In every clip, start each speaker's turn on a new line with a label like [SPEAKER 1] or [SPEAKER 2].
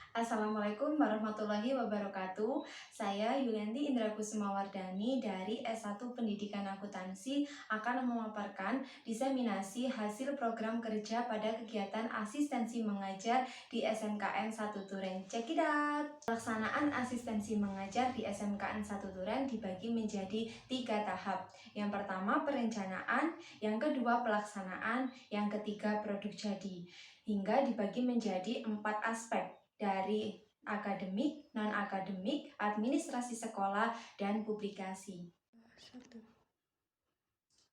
[SPEAKER 1] Assalamualaikum warahmatullahi wabarakatuh. Saya Yulianti Indra Kusumawardani dari S1 Pendidikan Akuntansi akan memaparkan diseminasi hasil program kerja pada kegiatan asistensi mengajar di SMKN 1 Duren. Check it out! Pelaksanaan asistensi mengajar di SMKN 1 Duren dibagi menjadi 3 tahap. Yang pertama perencanaan, yang kedua pelaksanaan, yang ketiga produk jadi. Hingga dibagi menjadi 4 aspek dari akademik, non-akademik, administrasi sekolah, dan publikasi.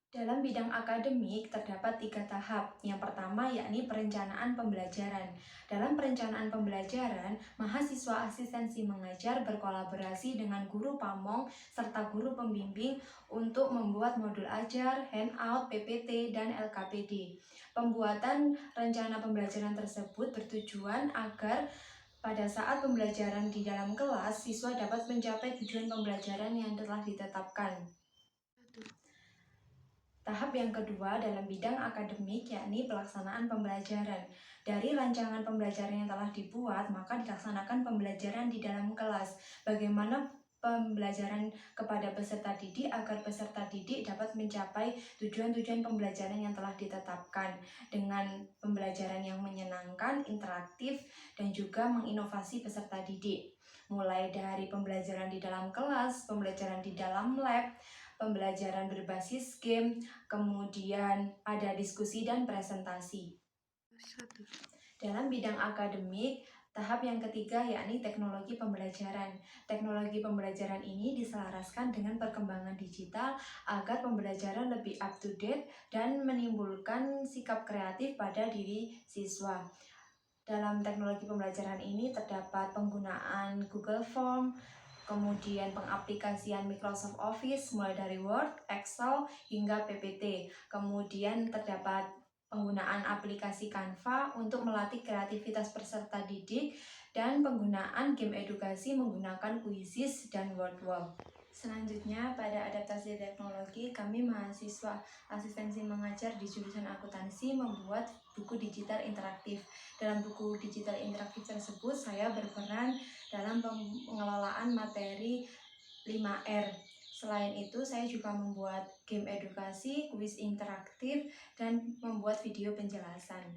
[SPEAKER 1] Dalam bidang akademik terdapat 3 tahap. Yang pertama yakni perencanaan pembelajaran. Dalam perencanaan pembelajaran, mahasiswa asistensi mengajar berkolaborasi dengan guru pamong serta guru pembimbing untuk membuat modul ajar, handout, PPT, dan LKPD. Pembuatan rencana pembelajaran tersebut bertujuan agar pada saat pembelajaran di dalam kelas, siswa dapat mencapai tujuan pembelajaran yang telah ditetapkan. Tahap yang kedua dalam bidang akademik yakni pelaksanaan pembelajaran. Dari rancangan pembelajaran yang telah dibuat, maka dilaksanakan pembelajaran di dalam kelas. Bagaimana pembelajaran kepada peserta didik agar peserta didik dapat mencapai tujuan-tujuan pembelajaran yang telah ditetapkan dengan pembelajaran yang menyenangkan, interaktif, dan juga menginovasi peserta didik. Mulai dari pembelajaran di dalam kelas, pembelajaran di dalam lab, pembelajaran berbasis game, kemudian ada diskusi dan presentasi. Dalam bidang akademik, tahap yang ketiga yakni teknologi pembelajaran. Teknologi pembelajaran ini diselaraskan dengan perkembangan digital agar pembelajaran lebih up to date dan menimbulkan sikap kreatif pada diri siswa. Dalam teknologi pembelajaran ini terdapat penggunaan Google Form, kemudian pengaplikasian Microsoft Office mulai dari Word, Excel, hingga PPT. Kemudian terdapat penggunaan aplikasi Canva untuk melatih kreativitas peserta didik dan penggunaan game edukasi menggunakan Quizzes dan Wordwall. Selanjutnya, pada adaptasi teknologi, kami mahasiswa asistensi mengajar di jurusan akuntansi membuat buku digital interaktif. Dalam buku digital interaktif tersebut, saya berperan dalam pengelolaan materi 5R. Selain itu, saya juga membuat game edukasi, kuis interaktif, dan membuat video penjelasan.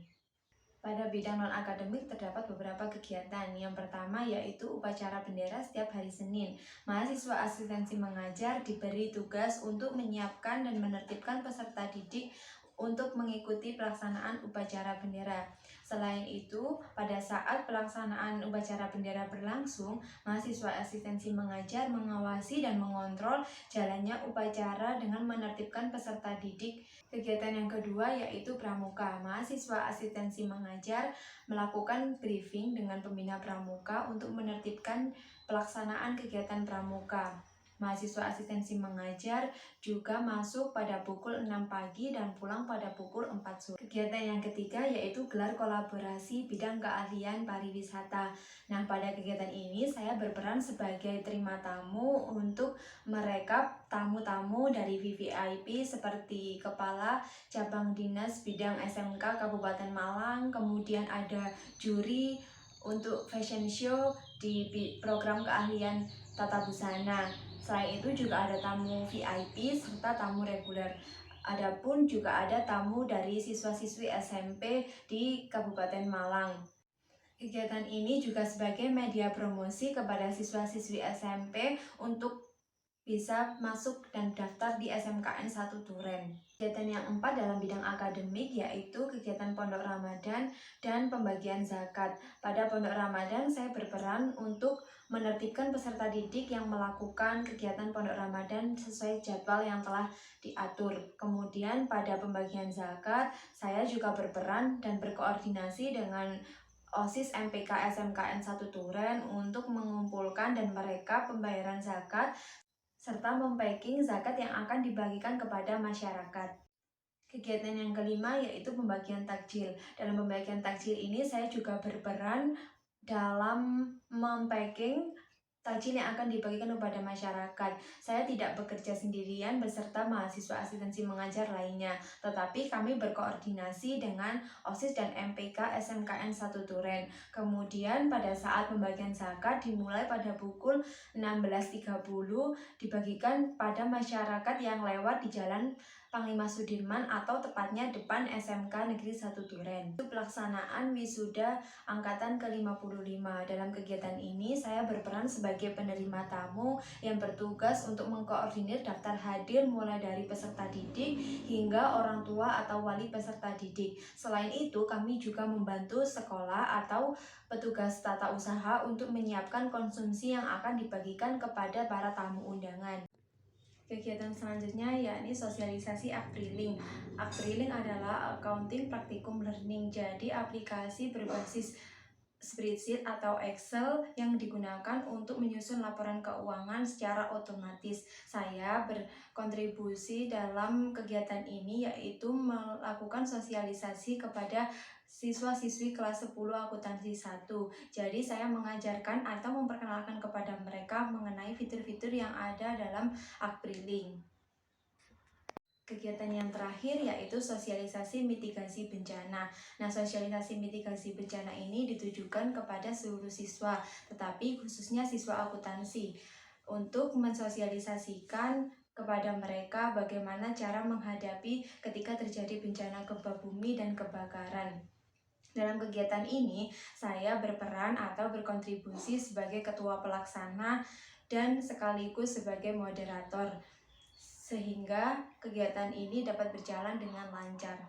[SPEAKER 1] Pada bidang non-akademik terdapat beberapa kegiatan. Yang pertama yaitu upacara bendera setiap hari Senin. Mahasiswa asistensi mengajar diberi tugas untuk menyiapkan dan menertibkan peserta didik untuk mengikuti pelaksanaan upacara bendera. Selain itu, pada saat pelaksanaan upacara bendera berlangsung, mahasiswa asistensi mengajar mengawasi dan mengontrol jalannya upacara dengan menertibkan peserta didik. Kegiatan yang kedua yaitu pramuka. Mahasiswa asistensi mengajar melakukan briefing dengan pembina pramuka untuk menertibkan pelaksanaan kegiatan pramuka. Mahasiswa asistensi mengajar juga masuk pada pukul 6 pagi dan pulang pada pukul 4 sore. Kegiatan yang ketiga yaitu gelar kolaborasi bidang keahlian pariwisata. Nah, pada kegiatan ini saya berperan sebagai terima tamu untuk merekap tamu-tamu dari VVIP seperti Kepala Cabang Dinas Bidang SMK Kabupaten Malang, kemudian ada juri untuk fashion show di program keahlian tata busana. Selain itu juga ada tamu VIP serta tamu reguler. Adapun juga ada tamu dari siswa-siswi SMP di Kabupaten Malang. Kegiatan ini juga sebagai media promosi kepada siswa-siswi SMP untuk bisa masuk dan daftar di SMKN 1 Duren. Kegiatan yang keempat dalam bidang akademik yaitu kegiatan Pondok Ramadan dan pembagian zakat. Pada Pondok Ramadan saya berperan untuk menertibkan peserta didik yang melakukan kegiatan Pondok Ramadan sesuai jadwal yang telah diatur. Kemudian pada pembagian zakat saya juga berperan dan berkoordinasi dengan OSIS MPK SMKN 1 Duren untuk mengumpulkan dan merekap pembayaran zakat serta mempacking zakat yang akan dibagikan kepada masyarakat. Kegiatan yang kelima yaitu pembagian takjil. Dalam pembagian takjil ini saya juga berperan dalam mempacking takjil yang akan dibagikan kepada masyarakat. Saya tidak bekerja sendirian beserta mahasiswa asistensi mengajar lainnya, tetapi kami berkoordinasi dengan OSIS dan MPK SMKN 1 Duren. Kemudian pada saat pembagian zakat dimulai pada pukul 16.30 dibagikan pada masyarakat yang lewat di Jalan Panglima Sudirman atau tepatnya depan SMK Negeri 1 Duren. Itu pelaksanaan wisuda angkatan ke-55. Dalam kegiatan ini saya berperan sebagai penerima tamu yang bertugas untuk mengkoordinir daftar hadir mulai dari peserta didik hingga orang tua atau wali peserta didik. Selain itu, kami juga membantu sekolah atau petugas tata usaha untuk menyiapkan konsumsi yang akan dibagikan kepada para tamu undangan. Kegiatan selanjutnya yakni sosialisasi Akpriling. Akpriling adalah accounting practicum learning, jadi aplikasi berbasis spreadsheet atau Excel yang digunakan untuk menyusun laporan keuangan secara otomatis. Saya berkontribusi dalam kegiatan ini yaitu melakukan sosialisasi kepada siswa-siswi kelas 10 akuntansi 1. Jadi saya mengajarkan atau memperkenalkan kepada mereka mengenai fitur-fitur yang ada dalam Akpriling. Kegiatan yang terakhir yaitu sosialisasi mitigasi bencana. Nah, sosialisasi mitigasi bencana ini ditujukan kepada seluruh siswa, tetapi khususnya siswa akuntansi, untuk mensosialisasikan kepada mereka bagaimana cara menghadapi ketika terjadi bencana gempa bumi dan kebakaran. Dalam kegiatan ini, saya berperan atau berkontribusi sebagai ketua pelaksana dan sekaligus sebagai moderator, sehingga kegiatan ini dapat berjalan dengan lancar.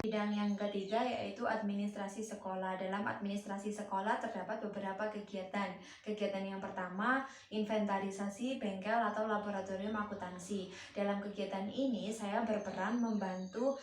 [SPEAKER 1] Bidang yang ketiga yaitu administrasi sekolah. Dalam administrasi sekolah terdapat beberapa kegiatan. Kegiatan yang pertama, inventarisasi bengkel atau laboratorium akuntansi. Dalam kegiatan ini, saya berperan membantu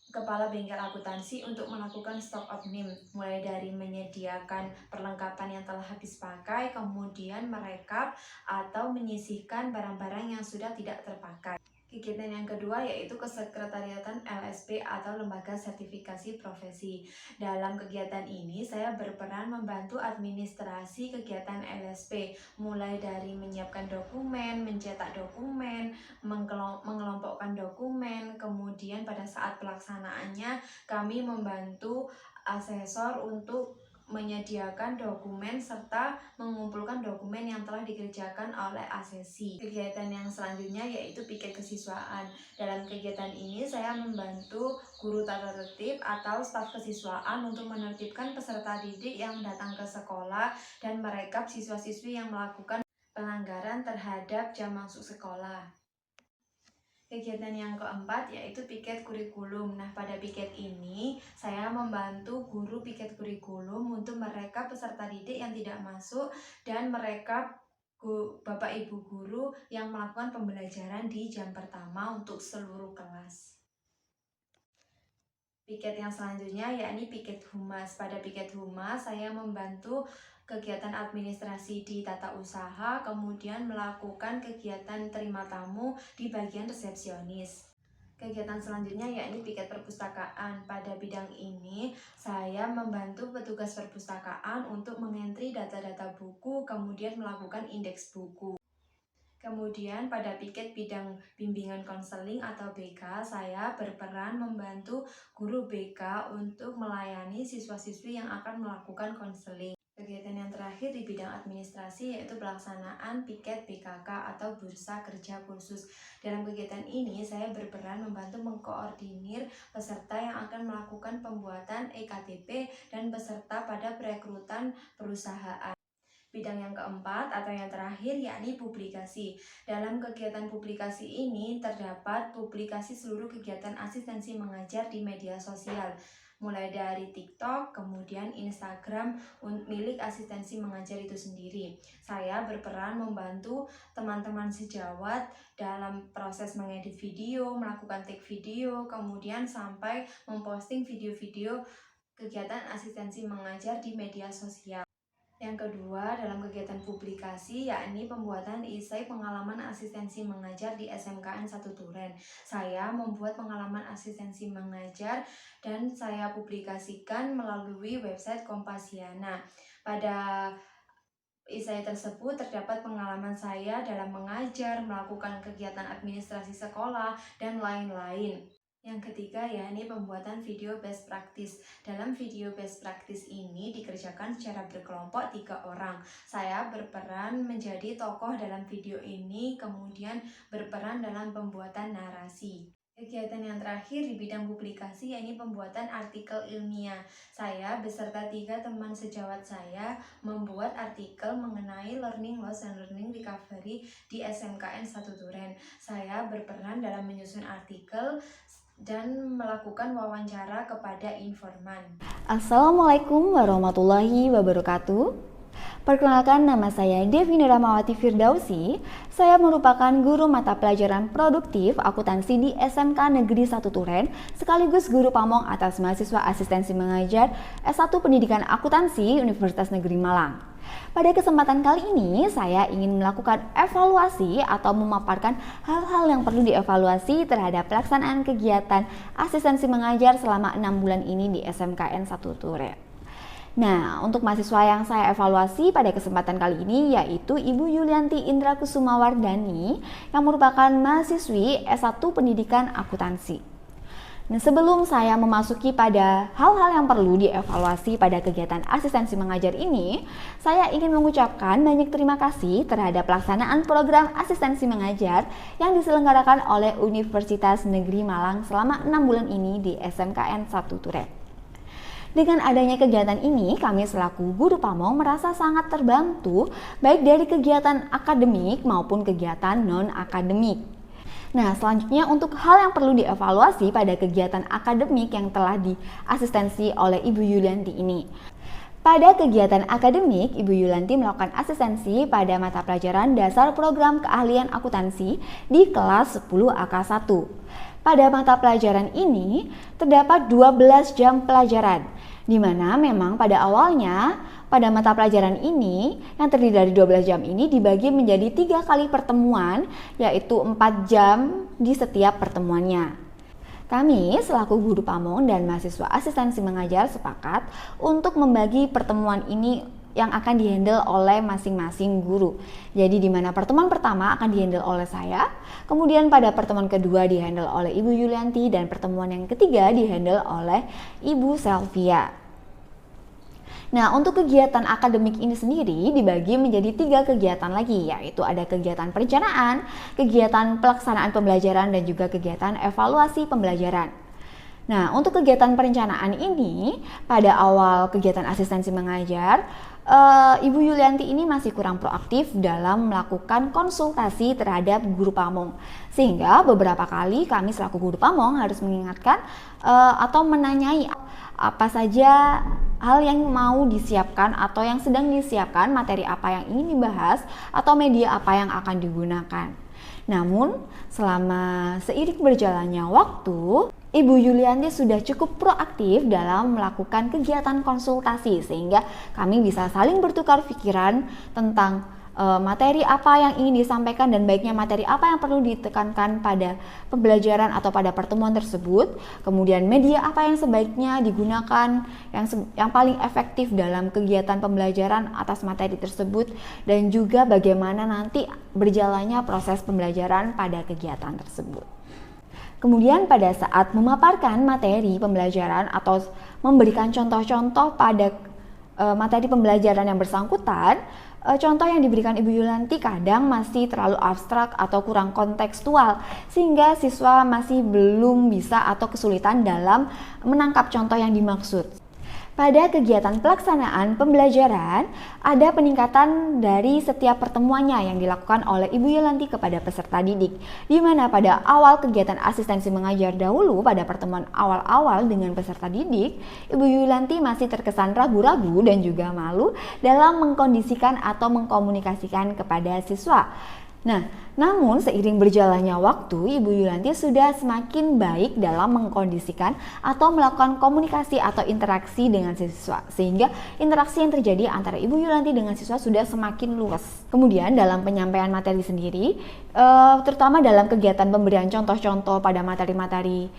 [SPEAKER 1] kepala bengkel akuntansi untuk melakukan stock of name, mulai dari menyediakan perlengkapan yang telah habis pakai, kemudian merekap atau menyisihkan barang-barang yang sudah tidak terpakai. Kegiatan yang kedua yaitu kesekretariatan LSP atau Lembaga Sertifikasi Profesi. Dalam kegiatan ini saya berperan membantu administrasi kegiatan LSP, mulai dari menyiapkan dokumen, mencetak dokumen, mengelompokkan dokumen, kemudian pada saat pelaksanaannya kami membantu asesor untuk menyediakan dokumen serta mengumpulkan dokumen yang telah dikerjakan oleh asesi. Kegiatan yang selanjutnya yaitu piket kesiswaan. Dalam kegiatan ini saya membantu guru tata tertib atau staf kesiswaan untuk menertibkan peserta didik yang datang ke sekolah dan merekap siswa-siswi yang melakukan pelanggaran terhadap jam masuk sekolah. Kegiatan yang keempat yaitu piket kurikulum. Nah, pada piket ini saya membantu guru piket kurikulum untuk merekap peserta didik yang tidak masuk dan merekap Bapak Ibu guru yang melakukan pembelajaran di jam pertama untuk seluruh kelas. Piket yang selanjutnya yakni piket humas. Pada piket humas saya membantu kegiatan administrasi di tata usaha, kemudian melakukan kegiatan terima tamu di bagian resepsionis. Kegiatan selanjutnya yakni piket perpustakaan. Pada bidang ini, saya membantu petugas perpustakaan untuk mengentri data-data buku, kemudian melakukan indeks buku. Kemudian pada piket bidang bimbingan konseling atau BK, saya berperan membantu guru BK untuk melayani siswa-siswi yang akan melakukan konseling. Kegiatan yang terakhir di bidang administrasi yaitu pelaksanaan piket BKK atau Bursa Kerja Kursus. Dalam kegiatan ini, saya berperan membantu mengkoordinir peserta yang akan melakukan pembuatan EKTP dan peserta pada perekrutan perusahaan. Bidang yang keempat atau yang terakhir yakni publikasi. Dalam kegiatan publikasi ini terdapat publikasi seluruh kegiatan asistensi mengajar di media sosial, mulai dari TikTok, kemudian Instagram milik asistensi mengajar itu sendiri. Saya berperan membantu teman-teman sejawat dalam proses mengedit video, melakukan take video, kemudian sampai memposting video-video kegiatan asistensi mengajar di media sosial. Yang kedua, dalam kegiatan publikasi yakni pembuatan esai pengalaman asistensi mengajar di SMKN 1 Duren. Saya membuat pengalaman asistensi mengajar dan saya publikasikan melalui website Kompasiana. Pada Saya tersebut terdapat pengalaman saya dalam mengajar, melakukan kegiatan administrasi sekolah, dan lain-lain. Yang ketiga yakni pembuatan video best practice. Dalam video best practice ini dikerjakan secara berkelompok 3 orang. Saya berperan menjadi tokoh dalam video ini, kemudian berperan dalam pembuatan narasi. Kegiatan yang terakhir di bidang publikasi yakni pembuatan artikel ilmiah. Saya beserta 3 teman sejawat saya membuat artikel mengenai learning loss and learning recovery di SMKN 1 Duren. Saya berperan dalam menyusun artikel dan melakukan wawancara kepada informan.
[SPEAKER 2] Assalamualaikum warahmatullahi wabarakatuh. Perkenalkan, nama saya Devina Ramawati Firdausi. Saya merupakan guru mata pelajaran produktif akuntansi di SMK Negeri 1 Duren, sekaligus guru pamong atas mahasiswa asistensi mengajar S1 Pendidikan Akuntansi Universitas Negeri Malang. Pada kesempatan kali ini, saya ingin melakukan evaluasi atau memaparkan hal-hal yang perlu dievaluasi terhadap pelaksanaan kegiatan asistensi mengajar selama 6 bulan ini di SMKN 1 Duren. Nah, untuk mahasiswa yang saya evaluasi pada kesempatan kali ini yaitu Ibu Yulianti Indra Kusumawardani yang merupakan mahasiswi S1 Pendidikan Akuntansi. Nah, sebelum saya memasuki pada hal-hal yang perlu dievaluasi pada kegiatan asistensi mengajar ini, saya ingin mengucapkan banyak terima kasih terhadap pelaksanaan program asistensi mengajar yang diselenggarakan oleh Universitas Negeri Malang selama 6 bulan ini di SMKN 1 Duren. Dengan adanya kegiatan ini, kami selaku guru pamong merasa sangat terbantu baik dari kegiatan akademik maupun kegiatan non-akademik. Nah, selanjutnya untuk hal yang perlu dievaluasi pada kegiatan akademik yang telah diasistensi oleh Ibu Yulianti ini. Pada kegiatan akademik, Ibu Yulianti melakukan asistensi pada mata pelajaran dasar program keahlian akuntansi di kelas 10 AK1. Pada mata pelajaran ini terdapat 12 jam pelajaran, di mana memang pada awalnya pada mata pelajaran ini yang terdiri dari 12 jam ini dibagi menjadi 3 kali pertemuan, yaitu 4 jam di setiap pertemuannya. Kami selaku guru pamong dan mahasiswa asistensi mengajar sepakat untuk membagi pertemuan ini yang akan dihandle oleh masing-masing guru. Jadi di mana pertemuan pertama akan dihandle oleh saya, kemudian pada pertemuan kedua dihandle oleh Ibu Yulianti, dan pertemuan yang ketiga dihandle oleh Ibu Selvia. Nah, untuk kegiatan akademik ini sendiri dibagi menjadi 3 kegiatan lagi, yaitu ada kegiatan perencanaan, kegiatan pelaksanaan pembelajaran, dan juga kegiatan evaluasi pembelajaran. Nah, untuk kegiatan perencanaan ini, pada awal kegiatan asistensi mengajar, Ibu Yulianti ini masih kurang proaktif dalam melakukan konsultasi terhadap guru pamong. Sehingga beberapa kali kami selaku guru pamong harus mengingatkan atau menanyai apa saja hal yang mau disiapkan atau yang sedang disiapkan, materi apa yang ingin dibahas, atau media apa yang akan digunakan. Namun, selama seiring berjalannya waktu, Ibu Yulianti sudah cukup proaktif dalam melakukan kegiatan konsultasi sehingga kami bisa saling bertukar pikiran tentang materi apa yang ingin disampaikan dan baiknya materi apa yang perlu ditekankan pada pembelajaran atau pada pertemuan tersebut. Kemudian media apa yang sebaiknya digunakan yang paling efektif dalam kegiatan pembelajaran atas materi tersebut, dan juga bagaimana nanti berjalannya proses pembelajaran pada kegiatan tersebut. Kemudian pada saat memaparkan materi pembelajaran atau memberikan contoh-contoh pada materi pembelajaran yang bersangkutan, contoh yang diberikan Ibu Yulianti kadang masih terlalu abstrak atau kurang kontekstual, sehingga siswa masih belum bisa atau kesulitan dalam menangkap contoh yang dimaksud. Pada kegiatan pelaksanaan pembelajaran, ada peningkatan dari setiap pertemuannya yang dilakukan oleh Ibu Yulianti kepada peserta didik, di mana pada awal kegiatan asistensi mengajar dahulu pada pertemuan awal-awal dengan peserta didik, Ibu Yulianti masih terkesan ragu-ragu dan juga malu dalam mengkondisikan atau mengkomunikasikan kepada siswa. Nah, namun seiring berjalannya waktu, Ibu Yulianti sudah semakin baik dalam mengkondisikan atau melakukan komunikasi atau interaksi dengan siswa, sehingga interaksi yang terjadi antara Ibu Yulianti dengan siswa sudah semakin luas. Kemudian dalam penyampaian materi sendiri, terutama dalam kegiatan pemberian contoh-contoh pada materi-materi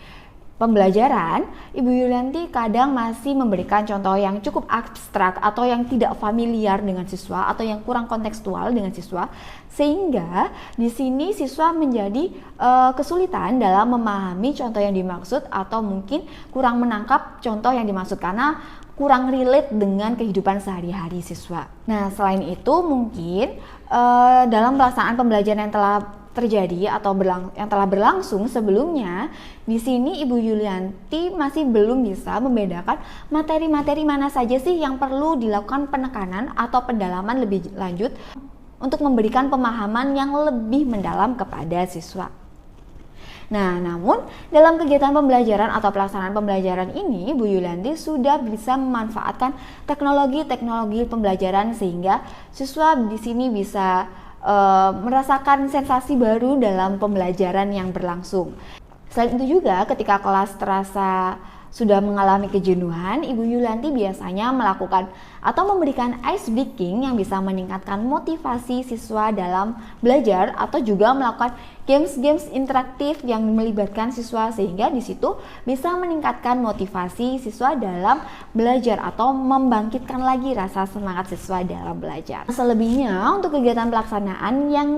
[SPEAKER 2] pembelajaran, Ibu Yulianti kadang masih memberikan contoh yang cukup abstrak atau yang tidak familiar dengan siswa atau yang kurang kontekstual dengan siswa, sehingga di sini siswa menjadi kesulitan dalam memahami contoh yang dimaksud atau mungkin kurang menangkap contoh yang dimaksud karena kurang relate dengan kehidupan sehari-hari siswa. Nah, selain itu mungkin dalam pelaksanaan pembelajaran yang telah terjadi atau yang telah berlangsung sebelumnya, di sini Ibu Yulianti masih belum bisa membedakan materi-materi mana saja sih yang perlu dilakukan penekanan atau pendalaman lebih lanjut untuk memberikan pemahaman yang lebih mendalam kepada siswa. Nah, namun dalam kegiatan pembelajaran atau pelaksanaan pembelajaran ini, Bu Yulianti sudah bisa memanfaatkan teknologi-teknologi pembelajaran sehingga siswa di sini bisa merasakan sensasi baru dalam pembelajaran yang berlangsung. Selain itu juga ketika kelas terasa sudah mengalami kejenuhan, Ibu Yulianti biasanya melakukan atau memberikan ice breaking yang bisa meningkatkan motivasi siswa dalam belajar atau juga melakukan games-games interaktif yang melibatkan siswa sehingga di situ bisa meningkatkan motivasi siswa dalam belajar atau membangkitkan lagi rasa semangat siswa dalam belajar. Selebihnya untuk kegiatan pelaksanaan yang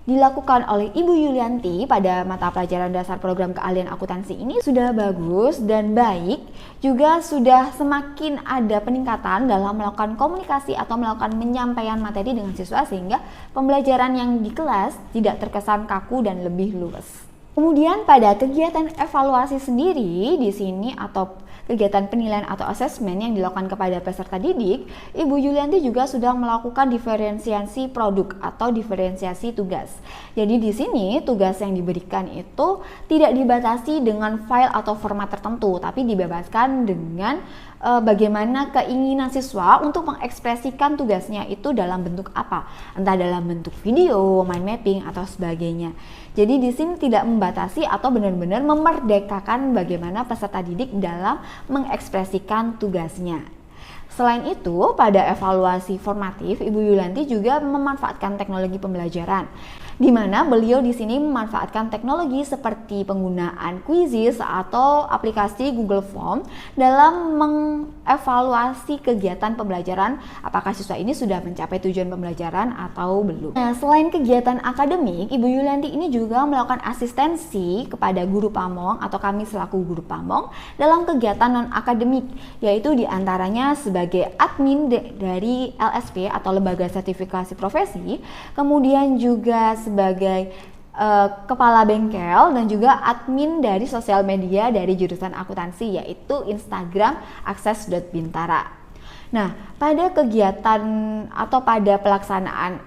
[SPEAKER 2] dilakukan oleh Ibu Yulianti pada mata pelajaran dasar program keahlian akuntansi ini sudah bagus dan baik, juga sudah semakin ada peningkatan dalam melakukan komunikasi atau melakukan penyampaian materi dengan siswa sehingga pembelajaran yang di kelas tidak terkesan kaku dan lebih luas. Kemudian pada kegiatan evaluasi sendiri di sini atau kegiatan penilaian atau asesmen yang dilakukan kepada peserta didik, Ibu Yulianti juga sudah melakukan diferensiasi produk atau diferensiasi tugas. Jadi di sini tugas yang diberikan itu tidak dibatasi dengan file atau format tertentu, tapi dibebaskan dengan bagaimana keinginan siswa untuk mengekspresikan tugasnya itu dalam bentuk apa, entah dalam bentuk video, mind mapping atau sebagainya. Jadi di sini tidak membatasi atau benar-benar memerdekakan bagaimana peserta didik dalam mengekspresikan tugasnya. Selain itu, pada evaluasi formatif, Ibu Yulianti juga memanfaatkan teknologi pembelajaran, di mana beliau di sini memanfaatkan teknologi seperti penggunaan Quizzes atau aplikasi Google Form dalam mengevaluasi kegiatan pembelajaran apakah siswa ini sudah mencapai tujuan pembelajaran atau belum. Nah, selain kegiatan akademik, Ibu Yulianti ini juga melakukan asistensi kepada guru pamong atau kami selaku guru pamong dalam kegiatan non-akademik, yaitu diantaranya sebagai admin dari LSP atau Lembaga Sertifikasi Profesi, kemudian juga sebagai kepala bengkel dan juga admin dari sosial media dari jurusan akuntansi yaitu Instagram akses.bintara. Nah, pada kegiatan atau pada pelaksanaan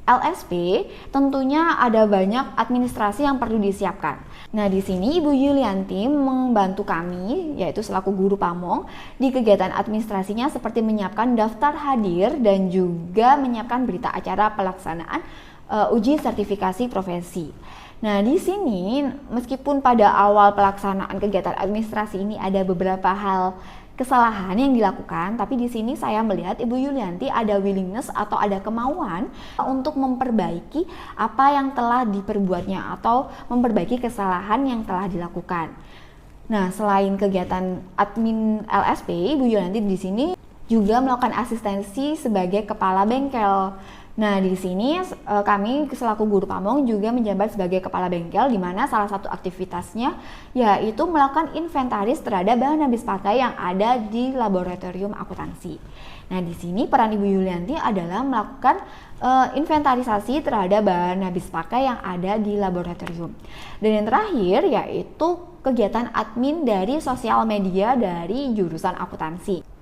[SPEAKER 2] LSP tentunya ada banyak administrasi yang perlu disiapkan. Nah, di sini Ibu Yulianti membantu kami yaitu selaku guru pamong di kegiatan administrasinya seperti menyiapkan daftar hadir dan juga menyiapkan berita acara pelaksanaan uji sertifikasi profesi. Nah, di sini meskipun pada awal pelaksanaan kegiatan administrasi ini ada beberapa hal kesalahan yang dilakukan, tapi di sini saya melihat Ibu Yulianti ada willingness atau ada kemauan untuk memperbaiki apa yang telah diperbuatnya atau memperbaiki kesalahan yang telah dilakukan. Nah, selain kegiatan admin LSP, Ibu Yulianti di sini juga melakukan asistensi sebagai kepala bengkel. Nah, di sini kami selaku guru pamong juga menjabat sebagai kepala bengkel, di mana salah satu aktivitasnya yaitu melakukan inventaris terhadap bahan habis pakai yang ada di laboratorium akuntansi. Nah, di sini peran Ibu Yulianti adalah melakukan inventarisasi terhadap bahan habis pakai yang ada di laboratorium. Dan yang terakhir yaitu kegiatan admin dari sosial media dari jurusan akuntansi.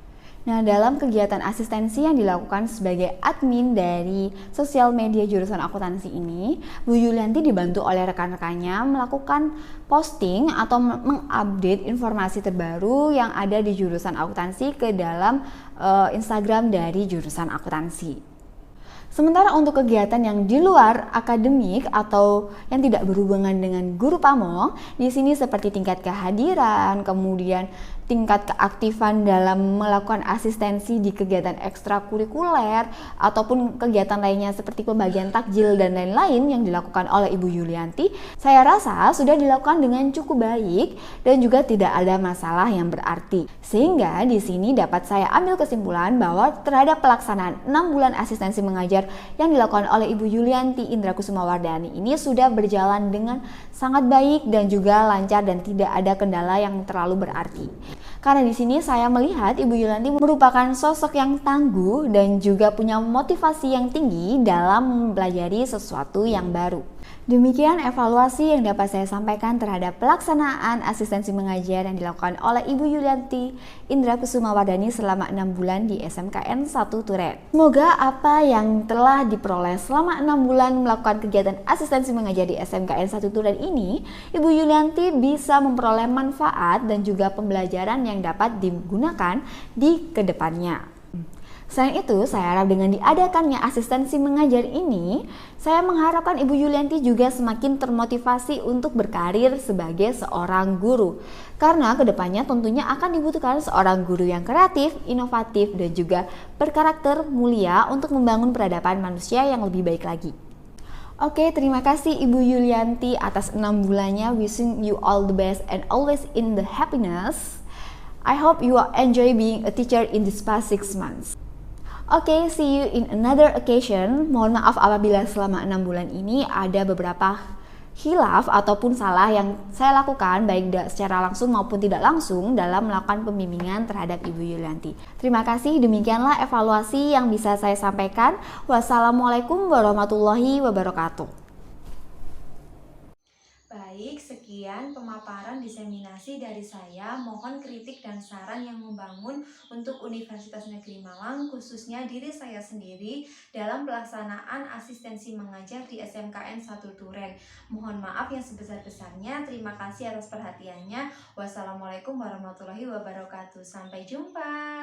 [SPEAKER 2] Nah, dalam kegiatan asistensi yang dilakukan sebagai admin dari sosial media jurusan akuntansi ini, Bu Yulianti dibantu oleh rekan-rekannya melakukan posting atau mengupdate informasi terbaru yang ada di jurusan akuntansi ke dalam Instagram dari jurusan akuntansi. Sementara untuk kegiatan yang di luar akademik atau yang tidak berhubungan dengan guru pamong, di sini seperti tingkat kehadiran, kemudian tingkat keaktifan dalam melakukan asistensi di kegiatan ekstrakurikuler ataupun kegiatan lainnya seperti pembagian takjil dan lain-lain yang dilakukan oleh Ibu Yulianti, saya rasa sudah dilakukan dengan cukup baik dan juga tidak ada masalah yang berarti. Sehingga di sini dapat saya ambil kesimpulan bahwa terhadap pelaksanaan 6 bulan asistensi mengajar yang dilakukan oleh Ibu Yulianti Indra Kusumawardhani ini sudah berjalan dengan sangat baik dan juga lancar dan tidak ada kendala yang terlalu berarti. Karena di sini saya melihat Ibu Yulianti merupakan sosok yang tangguh dan juga punya motivasi yang tinggi dalam mempelajari sesuatu yang baru. Demikian evaluasi yang dapat saya sampaikan terhadap pelaksanaan asistensi mengajar yang dilakukan oleh Ibu Yulianti Indra Kusumawardhani selama 6 bulan di SMKN 1 Turen. Semoga apa yang telah diperoleh selama 6 bulan melakukan kegiatan asistensi mengajar di SMKN 1 Turen ini, Ibu Yulianti bisa memperoleh manfaat dan juga pembelajaran yang dapat digunakan di kedepannya. Selain itu, saya harap dengan diadakannya asistensi mengajar ini, saya mengharapkan Ibu Yulianti juga semakin termotivasi untuk berkarir sebagai seorang guru. Karena kedepannya tentunya akan dibutuhkan seorang guru yang kreatif, inovatif, dan juga berkarakter mulia untuk membangun peradaban manusia yang lebih baik lagi. Oke, terima kasih Ibu Yulianti atas 6 bulannya. Wishing you all the best and always in the happiness. I hope you will enjoy being a teacher in this past 6 months. Oke, see you in another occasion. Mohon maaf apabila selama 6 bulan ini ada beberapa khilaf ataupun salah yang saya lakukan baik secara langsung maupun tidak langsung dalam melakukan pembimbingan terhadap Ibu Yulianti. Terima kasih, demikianlah evaluasi yang bisa saya sampaikan. Wassalamualaikum warahmatullahi wabarakatuh.
[SPEAKER 1] Baik, sekian pemaparan diseminasi dari saya. Mohon kritik dan saran yang membangun untuk Universitas Negeri Malang, khususnya diri saya sendiri dalam pelaksanaan asistensi mengajar di SMKN 1 Turen. Mohon maaf yang sebesar-besarnya. Terima kasih atas perhatiannya. Wassalamualaikum warahmatullahi wabarakatuh. Sampai jumpa.